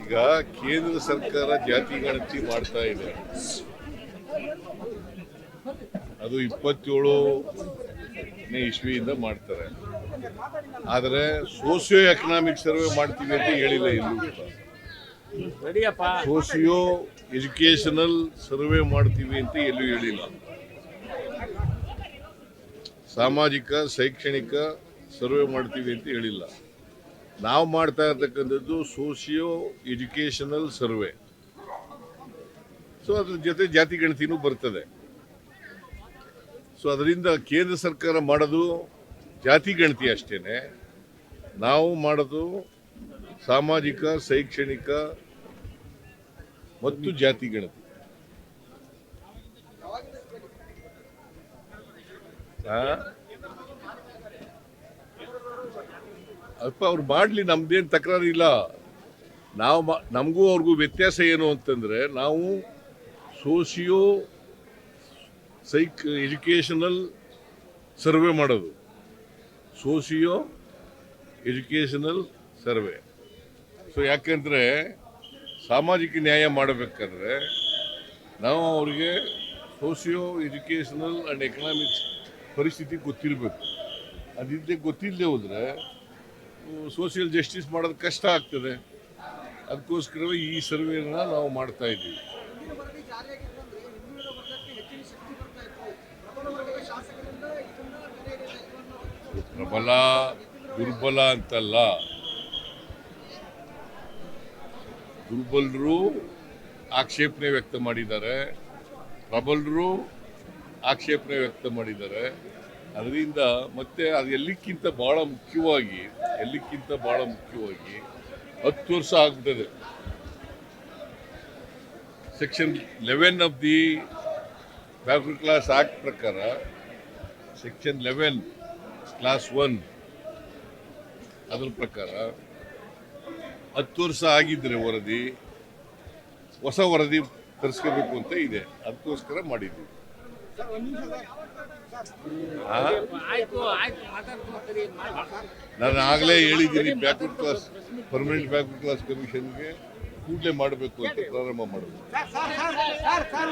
ಈಗ ಕೇಂದ್ರ ಸರ್ಕಾರ ಜಾತಿ ಗಣತಿ ಮಾಡ್ತಾ ಇದೆ. ಅದು 27ನೇ ಇಸ್ವಿಯಿಂದ ಮಾಡ್ತಾರೆ. ಆದರೆ ಸೋಸಿಯೋ ಎಕನಾಮಿಕ್ ಸರ್ವೆ ಮಾಡ್ತೀವಿ ಅಂತ ಹೇಳಿಲ್ಲ ಇಲ್ಲೂ. ಸೋಸಿಯೋ ಎಜುಕೇಶನಲ್ ಸರ್ವೆ ಮಾಡ್ತೀವಿ ಅಂತ ಎಲ್ಲೂ ಹೇಳಿಲ್ಲ. ಸಾಮಾಜಿಕ ಶೈಕ್ಷಣಿಕ ಸರ್ವೆ ಮಾಡ್ತೀವಿ ಅಂತ ಹೇಳಿಲ್ಲ. ನಾವು ಮಾಡ್ತಾ ಇರ್ತಕ್ಕಂಥದ್ದು ಸೋಸಿಯೋ ಎಜುಕೇಶನಲ್ ಸರ್ವೆ. ಸೊ ಅದ್ರ ಜೊತೆ ಜಾತಿ ಗಣತಿನೂ ಬರ್ತದೆ. ಸೊ ಅದರಿಂದ ಕೇಂದ್ರ ಸರ್ಕಾರ ಮಾಡೋದು ಜಾತಿ ಗಣತಿ ಅಷ್ಟೇನೆ, ನಾವು ಮಾಡೋದು ಸಾಮಾಜಿಕ ಶೈಕ್ಷಣಿಕ ಮತ್ತು ಜಾತಿ ಗಣತಿ. ಅಲ್ಪ ಅವ್ರು ಮಾಡಲಿ, ನಮ್ದೇನು ತಕರಾರು ಇಲ್ಲ. ನಾವು ನಮಗೂ ಅವ್ರಿಗೂ ವ್ಯತ್ಯಾಸ ಏನು ಅಂತಂದರೆ, ನಾವು ಸೋಸಿಯೋ ಎಜುಕೇಷನಲ್ ಸರ್ವೆ ಮಾಡೋದು, ಸೋಸಿಯೋ ಎಜುಕೇಷನಲ್ ಸರ್ವೆ. ಸೊ ಯಾಕೆಂದರೆ ಸಾಮಾಜಿಕ ನ್ಯಾಯ ಮಾಡಬೇಕಾದ್ರೆ ನಾವು ಅವ್ರಿಗೆ ಸೋಸಿಯೋ ಎಜುಕೇಷನಲ್ ಆ್ಯಂಡ್ ಎಕನಾಮಿಕ್ಸ್ ಪರಿಸ್ಥಿತಿ ಗೊತ್ತಿರಬೇಕು. ಅದಿದ್ದೇ ಗೊತ್ತಿಲ್ಲದೆ ಹೋದರೆ ಸೋಷಿಯಲ್ ಜಸ್ಟಿಸ್ ಮಾಡೋದು ಕಷ್ಟ ಆಗ್ತದೆ. ಅದಕ್ಕೋಸ್ಕರವೇ ಈ ಸರ್ವೆನ ನಾವು ಮಾಡ್ತಾ ಇದ್ದೀವಿ. ಪ್ರಬಲ ದುರ್ಬಲ ಅಂತಲ್ಲ, ದುರ್ಬಲರು ಆಕ್ಷೇಪಣೆ ವ್ಯಕ್ತ ಮಾಡಿದ್ದಾರೆ, ಪ್ರಬಲರು ಆಕ್ಷೇಪಣೆ ವ್ಯಕ್ತ ಮಾಡಿದ್ದಾರೆ. ಅದರಿಂದ ಮತ್ತೆ ಅದು ಎಲ್ಲಕ್ಕಿಂತ ಬಹಳ ಮುಖ್ಯವಾಗಿ 10 ವರ್ಷ ಆಗ್ಬಿಟ್ಟಿದೆ. Section 11 of the backward class act ಪ್ರಕಾರ, ಸೆಕ್ಷನ್ 11 ಕ್ಲಾಸ್ 1 ಅದರ ಪ್ರಕಾರ 10 ವರ್ಷ ಆಗಿದ್ರೆ ಹೊಸ ವರದಿ ತರಿಸ್ಕೋಬೇಕು ಅಂತ ಇದೆ. ಅದಕ್ಕೋಸ್ಕರ ಮಾಡಿದ್ವಿ. ನಾನು ಆಗಲೇ ಹೇಳಿದ್ದೀನಿ, backward class permanent backward class ಕಮಿಷನ್ಗೆ ಕೂಡಲೇ ಮಾಡಬೇಕು ಅಂತ ಪ್ರಾರಂಭ ಮಾಡಬೇಕು.